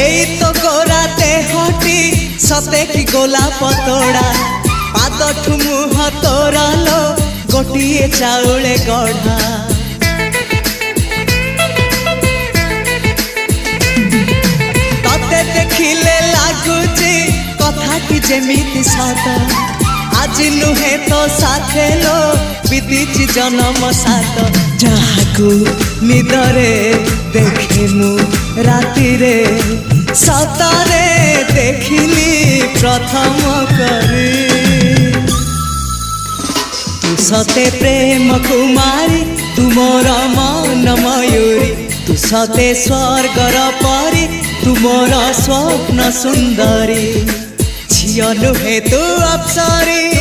एई तो गोरा देहटी सते कि गोलाप तोड़ा पाद मुह तोरा लो गोटिए चाउले गढ़ा तते देखिले लागुची कथाटी जेमिति सत आज नुहे तो साथे लो बीतीची जन्म सात जहाकू निदरे देखे मु राति रे सतरे देखिली प्रथम करी तू सते प्रेम कुमारी तू मोर मन मयूरी तू सते स्वर्गर परी तू मोर स्वप्न सुंदरी झियो नुहे तू अप्सरी।